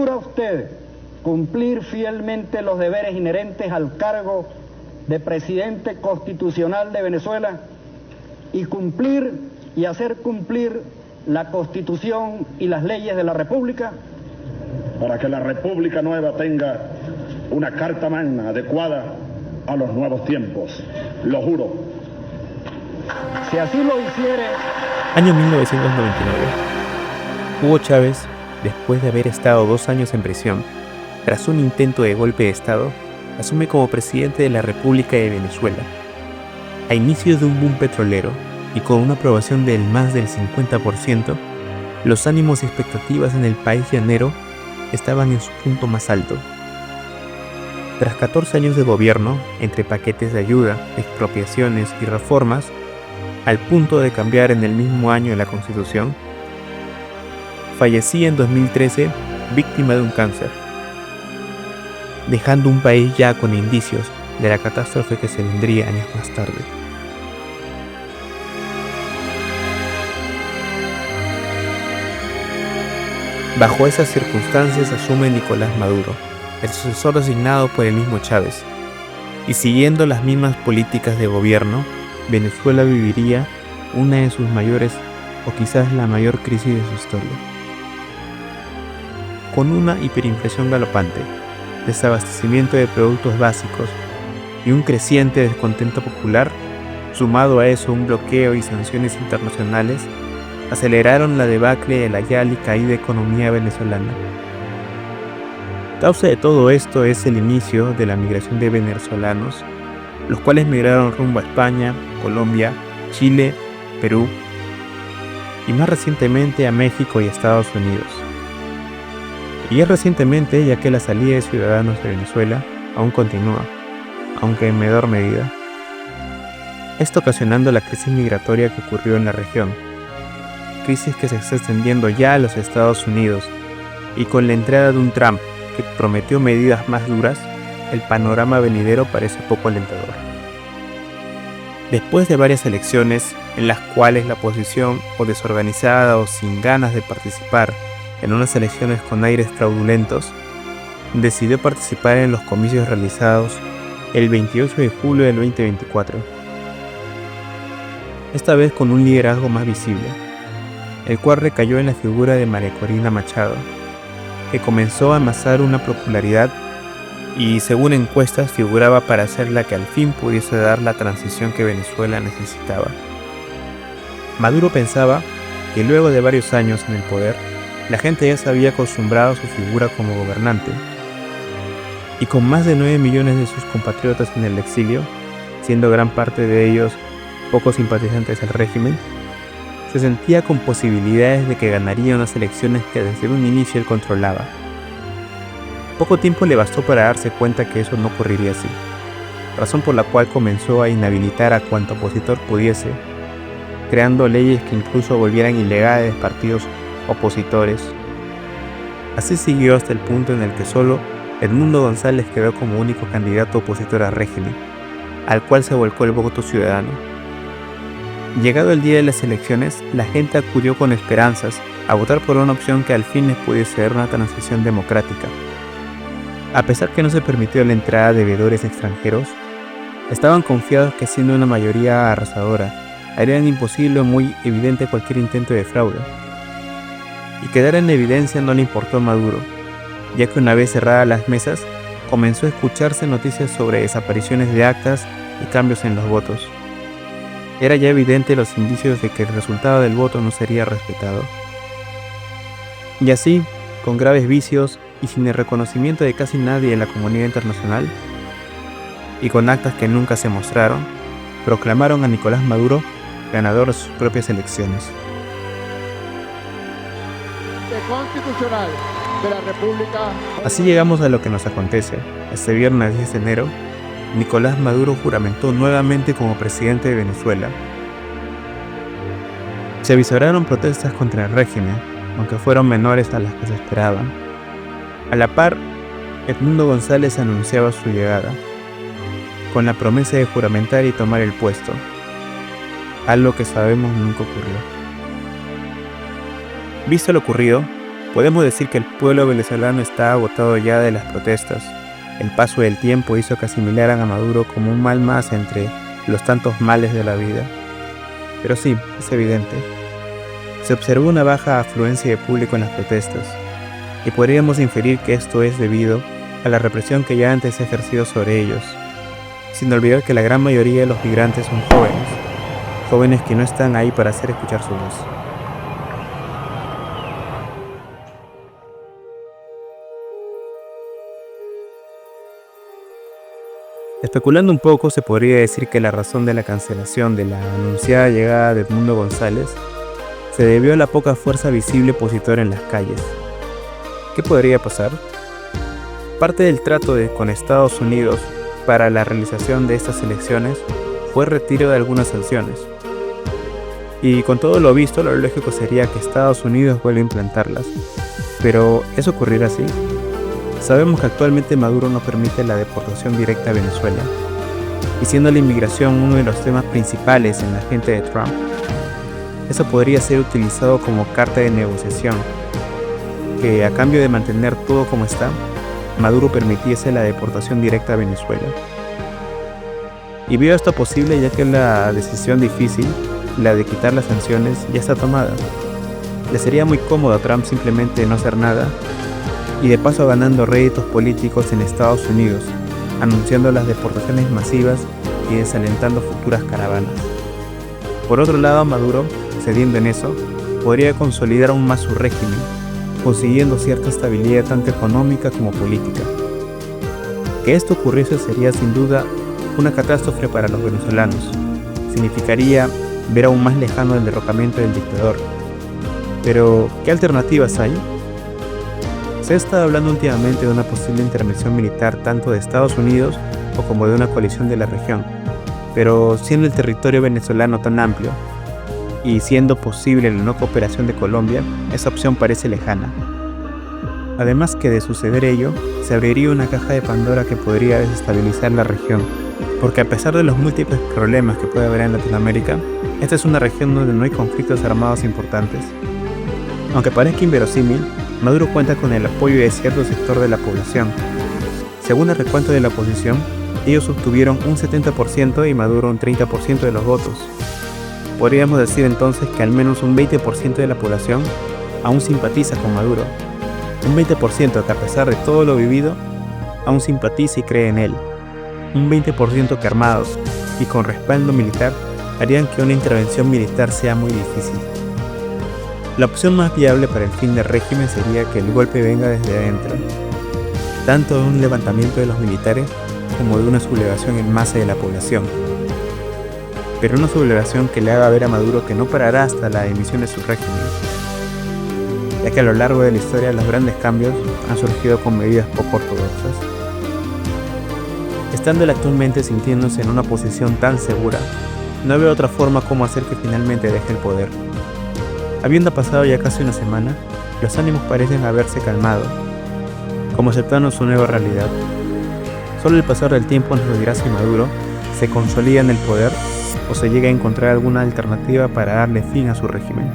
jura usted cumplir fielmente los deberes inherentes al cargo de presidente constitucional de Venezuela y cumplir y hacer cumplir la Constitución y las leyes de la República? Para que la República Nueva tenga una carta magna adecuada a los nuevos tiempos. Lo juro. Si así lo hiciere... Año 1999. Hugo Chávez, después de haber estado 2 años en prisión, tras un intento de golpe de Estado, asume como presidente de la República de Venezuela. A inicios de un boom petrolero y con una aprobación del más del 50%, los ánimos y expectativas en el país llanero estaban en su punto más alto. Tras 14 años de gobierno, entre paquetes de ayuda, expropiaciones y reformas, al punto de cambiar en el mismo año la Constitución, fallecía en 2013 víctima de un cáncer, dejando un país ya con indicios de la catástrofe que se vendría años más tarde. Bajo esas circunstancias asume Nicolás Maduro, el sucesor designado por el mismo Chávez, y siguiendo las mismas políticas de gobierno, Venezuela viviría una de sus mayores o quizás la mayor crisis de su historia. Con una hiperinflación galopante, desabastecimiento de productos básicos y un creciente descontento popular, sumado a eso un bloqueo y sanciones internacionales, aceleraron la debacle de la ya alicaída economía venezolana. Causa de todo esto es el inicio de la migración de venezolanos, los cuales migraron rumbo a España, Colombia, Chile, Perú y más recientemente a México y Estados Unidos. Y es recientemente ya que la salida de ciudadanos de Venezuela aún continúa, aunque en menor medida. Esto ocasionando la crisis migratoria que ocurrió en la región, crisis que se está extendiendo ya a los Estados Unidos, y con la entrada de un Trump que prometió medidas más duras, el panorama venidero parece poco alentador. Después de varias elecciones en las cuales la oposición, o desorganizada o sin ganas de participar en unas elecciones con aires fraudulentos, decidió participar en los comicios realizados el 28 de julio del 2024. Esta vez con un liderazgo más visible, el cual recayó en la figura de María Corina Machado, que comenzó a amasar una popularidad y, según encuestas, figuraba para ser la que al fin pudiese dar la transición que Venezuela necesitaba. Maduro pensaba que luego de varios años en el poder, la gente ya se había acostumbrado a su figura como gobernante, y con más de 9 millones de sus compatriotas en el exilio, siendo gran parte de ellos poco simpatizantes del régimen, se sentía con posibilidades de que ganaría unas elecciones que desde un inicio él controlaba. Poco tiempo le bastó para darse cuenta que eso no ocurriría así, razón por la cual comenzó a inhabilitar a cuanto opositor pudiese, creando leyes que incluso volvieran ilegales partidos opositores. Así siguió hasta el punto en el que solo Edmundo González quedó como único candidato opositor al régimen, al cual se volcó el voto ciudadano. Llegado el día de las elecciones, la gente acudió con esperanzas a votar por una opción que al fin les pudiese dar una transición democrática. A pesar que no se permitió la entrada de veedores extranjeros, estaban confiados que siendo una mayoría arrasadora, harían imposible o muy evidente cualquier intento de fraude. Y quedar en evidencia no le importó a Maduro, ya que una vez cerradas las mesas, comenzó a escucharse noticias sobre desapariciones de actas y cambios en los votos. Era ya evidente los indicios de que el resultado del voto no sería respetado. Y así, con graves vicios y sin el reconocimiento de casi nadie en la comunidad internacional, y con actas que nunca se mostraron, proclamaron a Nicolás Maduro ganador de sus propias elecciones. Constitucional de la República. Así llegamos a lo que nos acontece. Este viernes 10 de enero, Nicolás Maduro juramentó nuevamente como presidente de Venezuela. Se avisoraron protestas contra el régimen, aunque fueron menores a las que se esperaban. A la par, Edmundo González anunciaba su llegada, con la promesa de juramentar y tomar el puesto, algo que sabemos nunca ocurrió. Visto lo ocurrido, Podemos decir que el pueblo venezolano está agotado ya de las protestas. El paso del tiempo hizo que asimilaran a Maduro como un mal más entre los tantos males de la vida. Pero sí, es evidente. Se observó una baja afluencia de público en las protestas, y podríamos inferir que esto es debido a la represión que ya antes se ha ejercido sobre ellos, sin olvidar que la gran mayoría de los migrantes son jóvenes que no están ahí para hacer escuchar su voz. Especulando un poco, se podría decir que la razón de la cancelación de la anunciada llegada de Edmundo González se debió a la poca fuerza visible opositora en las calles. ¿Qué podría pasar? Parte del trato con Estados Unidos para la realización de estas elecciones fue el retiro de algunas sanciones. Y con todo lo visto, lo lógico sería que Estados Unidos vuelva a implantarlas. Pero, ¿eso ocurrirá así? Sabemos que actualmente Maduro no permite la deportación directa a Venezuela, y siendo la inmigración uno de los temas principales en la agenda de Trump, eso podría ser utilizado como carta de negociación, que a cambio de mantener todo como está, Maduro permitiese la deportación directa a Venezuela. Y veo esto posible ya que la decisión difícil, la de quitar las sanciones, ya está tomada. Le sería muy cómodo a Trump simplemente no hacer nada, y de paso ganando réditos políticos en Estados Unidos, anunciando las deportaciones masivas y desalentando futuras caravanas. Por otro lado, Maduro, cediendo en eso, podría consolidar aún más su régimen, consiguiendo cierta estabilidad tanto económica como política. Que esto ocurriese sería sin duda una catástrofe para los venezolanos. Significaría ver aún más lejano el derrocamiento del dictador. Pero, ¿qué alternativas hay? Se ha estado hablando últimamente de una posible intervención militar tanto de Estados Unidos o como de una coalición de la región, pero siendo el territorio venezolano tan amplio y siendo posible la no cooperación de Colombia, esa opción parece lejana. Además que de suceder ello, se abriría una caja de Pandora que podría desestabilizar la región, porque a pesar de los múltiples problemas que puede haber en Latinoamérica, esta es una región donde no hay conflictos armados importantes. Aunque parezca inverosímil, Maduro cuenta con el apoyo de cierto sector de la población. Según el recuento de la oposición, ellos obtuvieron un 70% y Maduro un 30% de los votos. Podríamos decir entonces que al menos un 20% de la población aún simpatiza con Maduro. Un 20% que a pesar de todo lo vivido, aún simpatiza y cree en él. Un 20% que armados y con respaldo militar harían que una intervención militar sea muy difícil. La opción más viable para el fin del régimen sería que el golpe venga desde adentro, tanto de un levantamiento de los militares como de una sublevación en masa de la población. Pero una sublevación que le haga ver a Maduro que no parará hasta la emisión de su régimen, ya que a lo largo de la historia los grandes cambios han surgido con medidas poco ortodoxas. Estando él actualmente sintiéndose en una posición tan segura, no veo otra forma como hacer que finalmente deje el poder. Habiendo pasado ya casi una semana, los ánimos parecen haberse calmado, como aceptando su nueva realidad. Solo el pasar del tiempo nos dirá si Maduro se consolida en el poder o se llega a encontrar alguna alternativa para darle fin a su régimen.